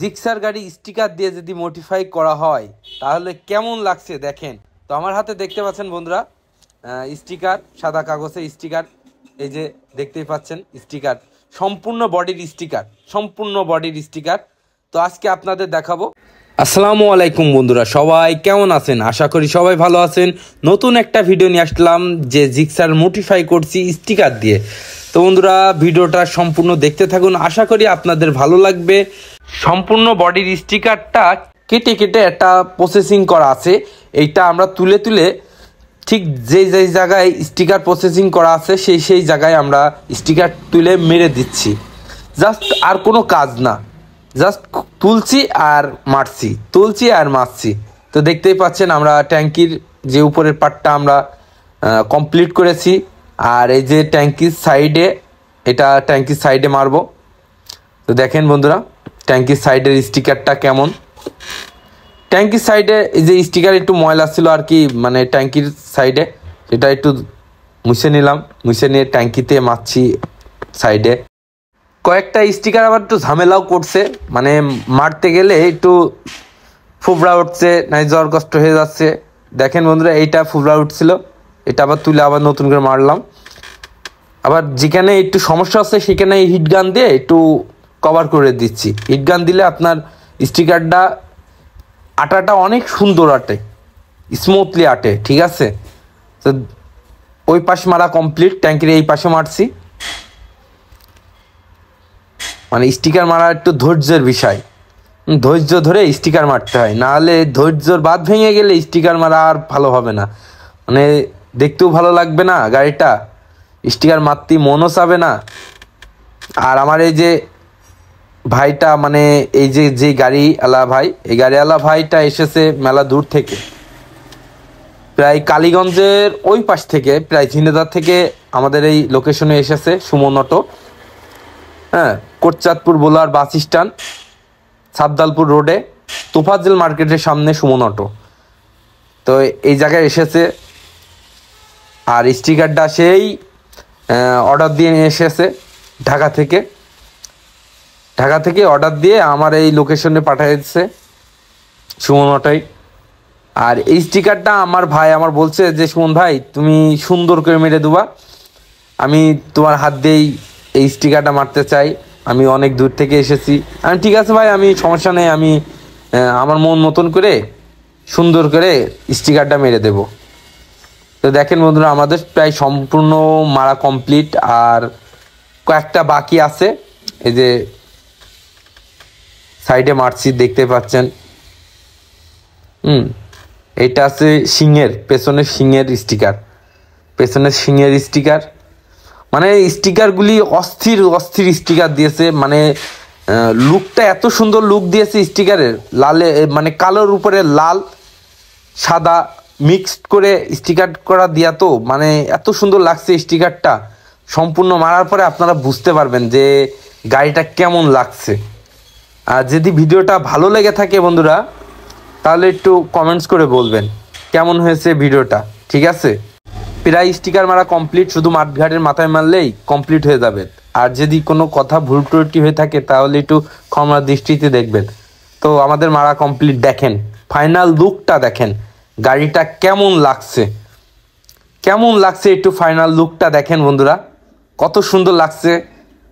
Gixxer গাড়ি sticker দিয়ে যদি মডিফাই করা হয় তাহলে কেমন লাগছে দেখেন। তো আমার হাতে দেখতে পাচ্ছেন বন্ধুরা স্টিকার, সাদা কাগজে স্টিকার, এই যে দেখতেই পাচ্ছেন স্টিকার, সম্পূর্ণ বডির স্টিকার। তো আজকে আপনাদের দেখাবো। আসসালামু আলাইকুম বন্ধুরা, সবাই কেমন আছেন? আশা করি সবাই ভালো আছেন। নতুন একটা ভিডিও নিয়ে আসলাম যে জিক্সার মডিফাই করছি স্টিকার দিয়ে। তো বন্ধুরা ভিডিওটা সম্পূর্ণ দেখতে থাকুন, আশা করি আপনাদের ভালো লাগবে। সম্পূর্ণ বডির স্টিকারটা কেটে কেটে একটা প্রসেসিং করা আছে, এইটা আমরা তুলে ঠিক যেই জায়গায় স্টিকার প্রসেসিং করা আছে সেই জায়গায় আমরা স্টিকার তুলে মেরে দিচ্ছি। জাস্ট আর কোনো কাজ না, জাস্ট তুলছি আর মারছি। তো দেখতেই পাচ্ছেন আমরা ট্যাঙ্কির যে উপরের পার্টটা আমরা কমপ্লিট করেছি। আর এই যে ট্যাঙ্কির সাইডে মারবো। তো দেখেন বন্ধুরা ট্যাঙ্কির সাইডের স্টিকারটা কেমন। ট্যাঙ্কির সাইডে এই যে স্টিকার একটু ময়লা ছিল আর কি, মানে ট্যাঙ্কির সাইডে, সেটা একটু মুছে নিয়ে ট্যাঙ্কিতে মারছি সাইডে। কয়েকটা স্টিকার আবার একটু ঝামেলাও করছে, মানে মারতে গেলে একটু ফুবড়া উঠছে, নাই জ্বর কষ্ট হয়ে যাচ্ছে। দেখেন বন্ধুরা এইটা ফুবড়া উঠছিল, এটা আবার তুলে আবার নতুন করে মারলাম। আবার যেখানে একটু সমস্যা হচ্ছে সেখানে হিট গান দিয়ে একটু কভার করে দিচ্ছি। হিট গান দিলে আপনার স্টিকারটা আটাটা অনেক সুন্দর আটে, স্মুথলি আটে, ঠিক আছে। তো ওই পাশে মারা কমপ্লিট, ট্যাঙ্কির এই পাশে মারছি। মানে স্টিকার মারা একটু ধৈর্যের বিষয়, ধৈর্য ধরে স্টিকার মারতে হয়, নাহলে ধৈর্যর বাঁধ ভেঙে গেলে স্টিকার মারা আর ভালো হবে না, মানে দেখতেও ভালো লাগবে না, গাড়িটা স্টিকার মারতে মনও চাবে না। আর আমার এই যে ভাইটা, মানে এই যে গাড়িওয়ালা ভাই, এই গাড়িওয়ালা ভাইটা এসেছে মেলা দূর থেকে, প্রায় কালীগঞ্জের ওই পাশ থেকে, প্রায় ঝিনেদার থেকে আমাদের এই লোকেশনে এসেছে। সুমন অটো, হ্যাঁ, Kotchandpur bowler bus stand, Sabdalpur রোডে তোফাজ্জল মার্কেটের সামনে সুমন অটো। তো এই জায়গায় এসেছে আর স্টিকারটা সেই অর্ডার দিয়ে নিয়ে এসেছে ঢাকা থেকে অর্ডার দিয়ে আমার এই লোকেশনে পাঠিয়েছে সুমন অটোই। আর এই স্টিকারটা আমার ভাই আমার বলছে যে সুমন ভাই তুমি সুন্দর করে মেরে দেবা, আমি তোমার হাত দিয়েই এই স্টিকারটা মারতে চাই, আমি অনেক দূর থেকে এসেছি। আমি ঠিক আছে ভাই, আমি সমস্যা নেই, আমি আমার মন মতন করে সুন্দর করে স্টিকারটা মেরে দেব। তো দেখেন বন্ধুরা আমাদের প্রায় সম্পূর্ণ মারা কমপ্লিট, আর কয়েকটা বাকি আছে। এই যে সাইডে মারছি দেখতে পাচ্ছেন, এইটা আছে পেছনের শিঙের স্টিকার। মানে স্টিকারগুলি অস্থির স্টিকার দিয়েছে, মানে লুকটা এত সুন্দর লুক দিয়েছে স্টিকারের, লালে মানে কালোর উপরে লাল সাদা মিক্সড করে স্টিকার করা দিয়া, তো মানে এত সুন্দর লাগছে স্টিকারটা। সম্পূর্ণ মারার পরে আপনারা বুঝতে পারবেন যে গাড়িটা কেমন লাগছে। আর যদি ভিডিওটা ভালো লেগে থাকে বন্ধুরা তাহলে একটু কমেন্টস করে বলবেন কেমন হয়েছে ভিডিওটা, ঠিক আছে। প্রায় স্টিকার মারা কমপ্লিট, শুধু মাঠঘাটের মাথায় মারলেই কমপ্লিট হয়ে যাবে। আর যদি কোনো কথা ভুল ত্রুটি হয়ে থাকে তাহলে একটু ক্ষমা দৃষ্টিতে দেখবেন। তো আমাদের মারা কমপ্লিট, দেখেন ফাইনাল লুকটা দেখেন, গাড়িটা কেমন লাগছে একটু ফাইনাল লুকটা দেখেন বন্ধুরা, কত সুন্দর লাগছে।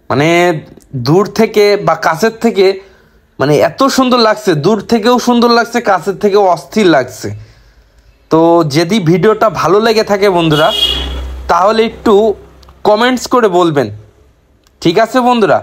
মানে দূর থেকে বা কাছের থেকে, মানে এত সুন্দর লাগছে, দূর থেকেও সুন্দর লাগছে, কাছের থেকেও অস্থির লাগছে। তো যদি ভিডিওটা ভালো লেগে থাকে বন্ধুরা তাহলে একটু কমেন্টস করে বলবেন, ঠিক আছে বন্ধুরা।